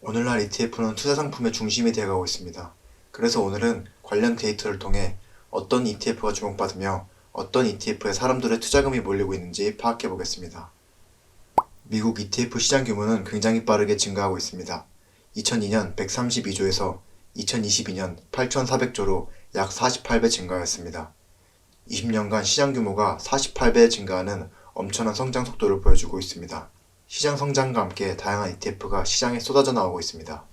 오늘날 ETF는 투자 상품의 중심이 되어가고 있습니다. 그래서 오늘은 관련 데이터를 통해 어떤 ETF가 주목받으며 어떤 ETF에 사람들의 투자금이 몰리고 있는지 파악해 보겠습니다. 미국 ETF 시장 규모는 굉장히 빠르게 증가하고 있습니다. 2002년 132조에서 2022년 8,400조로 약 48배 증가하였습니다. 20년간 시장 규모가 48배 증가하는 엄청난 성장 속도를 보여주고 있습니다. 시장 성장과 함께 다양한 ETF가 시장에 쏟아져 나오고 있습니다.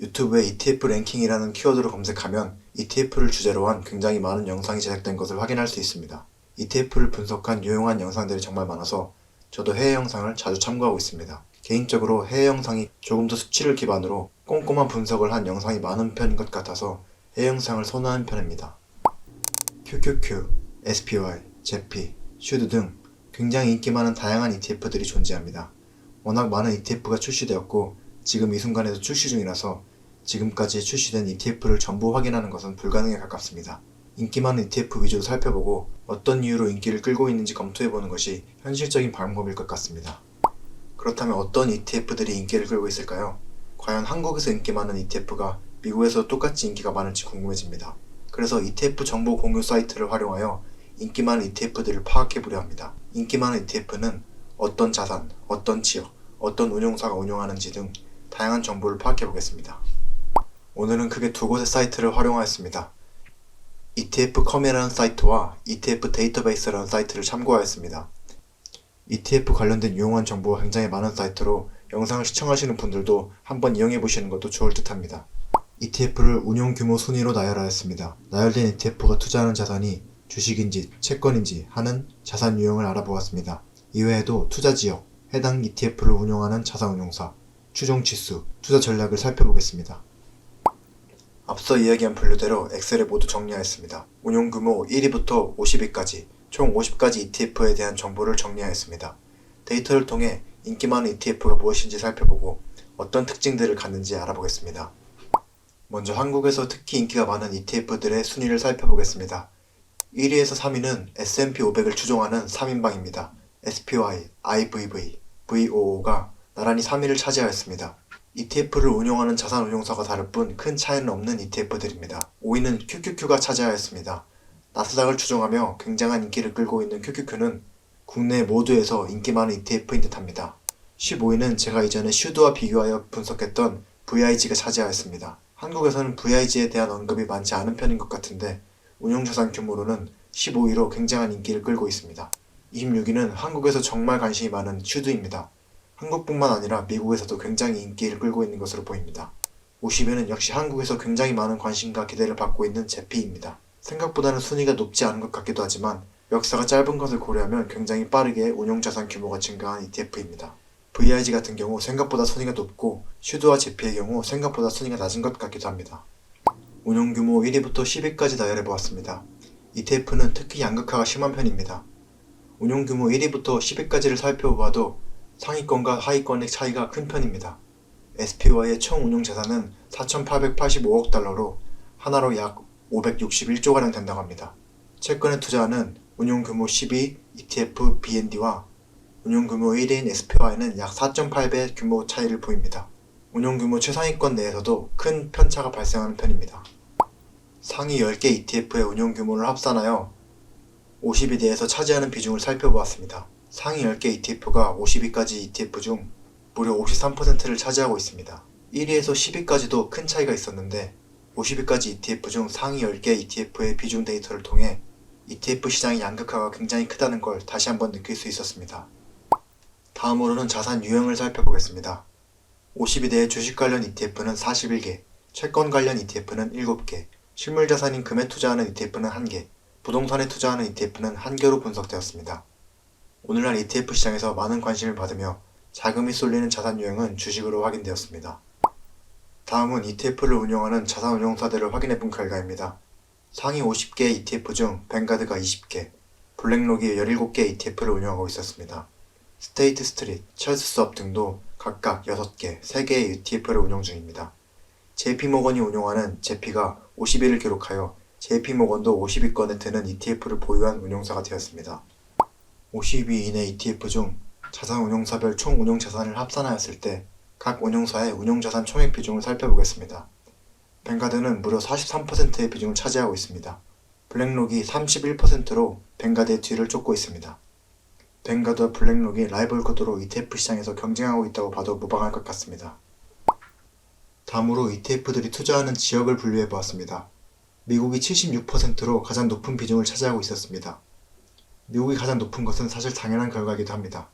유튜브에 ETF 랭킹이라는 키워드로 검색하면 ETF를 주제로 한 굉장히 많은 영상이 제작된 것을 확인할 수 있습니다. ETF를 분석한 유용한 영상들이 정말 많아서 저도 해외 영상을 자주 참고하고 있습니다. 개인적으로 해외 영상이 조금 더 수치를 기반으로 꼼꼼한 분석을 한 영상이 많은 편인 것 같아서 해외 영상을 선호하는 편입니다. QQQ, SPY, 제피, 슈드 등 굉장히 인기 많은 다양한 ETF들이 존재합니다. 워낙 많은 ETF가 출시되었고 지금 이 순간에도 출시 중이라서 지금까지 출시된 ETF를 전부 확인하는 것은 불가능에 가깝습니다. 인기 많은 ETF 위주로 살펴보고 어떤 이유로 인기를 끌고 있는지 검토해보는 것이 현실적인 방법일 것 같습니다. 그렇다면 어떤 ETF들이 인기를 끌고 있을까요? 과연 한국에서 인기 많은 ETF가 미국에서 똑같이 인기가 많을지 궁금해집니다. 그래서 ETF 정보 공유 사이트를 활용하여 인기 많은 ETF들을 파악해보려 합니다. 인기 많은 ETF는 어떤 자산, 어떤 지역, 어떤 운용사가 운용하는지 등 다양한 정보를 파악해보겠습니다. 오늘은 크게 두 곳의 사이트를 활용하였습니다. ETF컴이라는 사이트와 ETF 데이터베이스라는 사이트를 참고하였습니다. ETF 관련된 유용한 정보가 굉장히 많은 사이트로 영상을 시청하시는 분들도 한번 이용해보시는 것도 좋을 듯 합니다. ETF를 운용 규모 순위로 나열하였습니다. 나열된 ETF가 투자하는 자산이 주식인지 채권인지 하는 자산 유형을 알아보았습니다. 이외에도 투자 지역, 해당 ETF를 운용하는 자산운용사, 추종지수, 투자 전략을 살펴보겠습니다. 앞서 이야기한 분류대로 엑셀에 모두 정리하였습니다. 운용규모 1위부터 50위까지 총 50가지 ETF에 대한 정보를 정리하였습니다. 데이터를 통해 인기 많은 ETF가 무엇인지 살펴보고 어떤 특징들을 갖는지 알아보겠습니다. 먼저 한국에서 특히 인기가 많은 ETF들의 순위를 살펴보겠습니다. 1위에서 3위는 S&P 500을 추종하는 3인방입니다. SPY, IVV, VOO가 나란히 3위를 차지하였습니다. ETF를 운용하는 자산운용사가 다를 뿐 큰 차이는 없는 ETF들입니다. 5위는 QQQ가 차지하였습니다. 나스닥을 추종하며 굉장한 인기를 끌고 있는 QQQ는 국내 모두에서 인기 많은 ETF인 듯합니다. 15위는 제가 이전에 슈드와 비교하여 분석했던 VIG가 차지하였습니다. 한국에서는 VIG에 대한 언급이 많지 않은 편인 것 같은데 운용자산 규모로는 15위로 굉장한 인기를 끌고 있습니다. 26위는 한국에서 정말 관심이 많은 슈드입니다. 한국뿐만 아니라 미국에서도 굉장히 인기를 끌고 있는 것으로 보입니다. 50위는 역시 한국에서 굉장히 많은 관심과 기대를 받고 있는 제피입니다. 생각보다는 순위가 높지 않은 것 같기도 하지만 역사가 짧은 것을 고려하면 굉장히 빠르게 운용자산 규모가 증가한 ETF입니다. VIG 같은 경우 생각보다 순위가 높고 슈드와 제피의 경우 생각보다 순위가 낮은 것 같기도 합니다. 운용규모 1위부터 10위까지 나열해보았습니다. ETF는 특히 양극화가 심한 편입니다. 운용규모 1위부터 10위까지를 살펴보아도 상위권과 하위권의 차이가 큰 편입니다. SPY의 총 운용자산은 4,885억 달러로 하나로 약 561조가량 된다고 합니다. 채권에 투자하는 운용규모 10위 ETF BND와 운용규모 1위인 SPY는 약 4.8배 규모 차이를 보입니다. 운용규모 최상위권 내에서도 큰 편차가 발생하는 편입니다. 상위 10개 ETF의 운용규모를 합산하여 50위 내에서 차지하는 비중을 살펴보았습니다. 상위 10개 ETF가 50위까지 ETF 중 무려 53%를 차지하고 있습니다. 1위에서 10위까지도 큰 차이가 있었는데 50위까지 ETF 중 상위 10개 ETF의 비중 데이터를 통해 ETF 시장의 양극화가 굉장히 크다는 걸 다시 한번 느낄 수 있었습니다. 다음으로는 자산 유형을 살펴보겠습니다. 50위 내의 주식 관련 ETF는 41개, 채권 관련 ETF는 7개, 실물자산인 금에 투자하는 ETF는 1개, 부동산에 투자하는 ETF는 1개로 분석되었습니다. 오늘날 ETF 시장에서 많은 관심을 받으며 자금이 쏠리는 자산 유형은 주식으로 확인되었습니다. 다음은 ETF를 운용하는 자산운용사들을 확인해본 결과입니다. 상위 50개 ETF 중 뱅가드가 20개, 블랙록이 17개 ETF를 운영하고 있었습니다. 스테이트 스트릿, 찰스수업 등도 각각 6개, 3개의 ETF를 운영 중입니다. JP모건이 운용하는 제피가 50위를 기록하여 JP모건도 50위권에 드는 ETF를 보유한 운용사가 되었습니다. 50위 이내 ETF 중 자산운용사별 총 운용자산을 합산하였을 때 각 운용사의 운용자산 총액 비중을 살펴보겠습니다. 뱅가드는 무려 43%의 비중을 차지하고 있습니다. 블랙록이 31%로 뱅가드의 뒤를 쫓고 있습니다. 뱅가드와 블랙록이 라이벌 구도로 ETF 시장에서 경쟁하고 있다고 봐도 무방할 것 같습니다. 다음으로 ETF들이 투자하는 지역을 분류해 보았습니다. 미국이 76%로 가장 높은 비중을 차지하고 있었습니다. 미국이 가장 높은 것은 사실 당연한 결과이기도 합니다.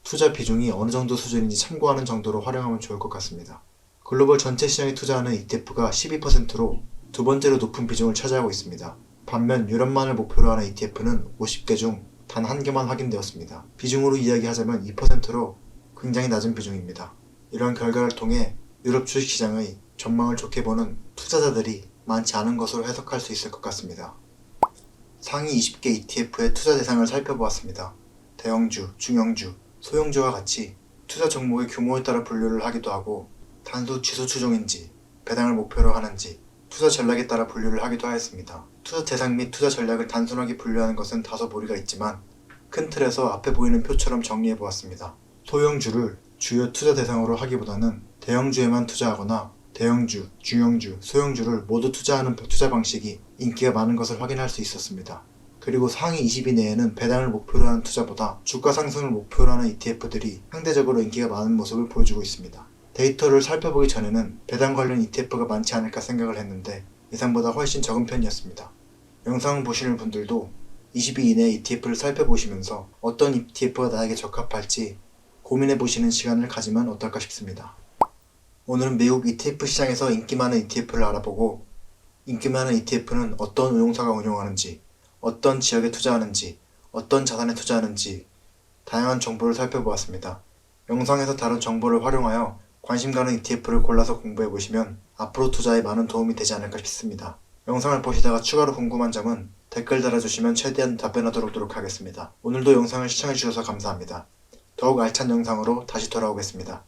투자 비중이 어느 정도 수준인지 참고하는 정도로 활용하면 좋을 것 같습니다. 글로벌 전체 시장에 투자하는 ETF가 12%로 두 번째로 높은 비중을 차지하고 있습니다. 반면 유럽만을 목표로 하는 ETF는 50개 중 단 한 개만 확인되었습니다. 비중으로 이야기하자면 2%로 굉장히 낮은 비중입니다. 이러한 결과를 통해 유럽 주식시장의 전망을 좋게 보는 투자자들이 많지 않은 것으로 해석할 수 있을 것 같습니다. 상위 20개 ETF의 투자 대상을 살펴보았습니다. 대형주, 중형주, 소형주와 같이 투자 종목의 규모에 따라 분류를 하기도 하고 단수 지수 추종인지 배당을 목표로 하는지 투자 전략에 따라 분류를 하기도 하였습니다. 투자 대상 및 투자 전략을 단순하게 분류하는 것은 다소 무리가 있지만 큰 틀에서 앞에 보이는 표처럼 정리해 보았습니다. 소형주를 주요 투자 대상으로 하기보다는 대형주에만 투자하거나 대형주, 중형주, 소형주를 모두 투자하는 투자 방식이 인기가 많은 것을 확인할 수 있었습니다. 그리고 상위 20위 내에는 배당을 목표로 하는 투자보다 주가 상승을 목표로 하는 ETF들이 상대적으로 인기가 많은 모습을 보여주고 있습니다. 데이터를 살펴보기 전에는 배당 관련 ETF가 많지 않을까 생각을 했는데 예상보다 훨씬 적은 편이었습니다. 영상을 보시는 분들도 20위 이내 ETF를 살펴보시면서 어떤 ETF가 나에게 적합할지 고민해보시는 시간을 가지면 어떨까 싶습니다. 오늘은 미국 ETF 시장에서 인기 많은 ETF를 알아보고 인기 많은 ETF는 어떤 운용사가 운용하는지, 어떤 지역에 투자하는지, 어떤 자산에 투자하는지 다양한 정보를 살펴보았습니다. 영상에서 다룬 정보를 활용하여 관심 가는 ETF를 골라서 공부해보시면 앞으로 투자에 많은 도움이 되지 않을까 싶습니다. 영상을 보시다가 추가로 궁금한 점은 댓글 달아주시면 최대한 답변하도록 하겠습니다. 오늘도 영상을 시청해주셔서 감사합니다. 더욱 알찬 영상으로 다시 돌아오겠습니다.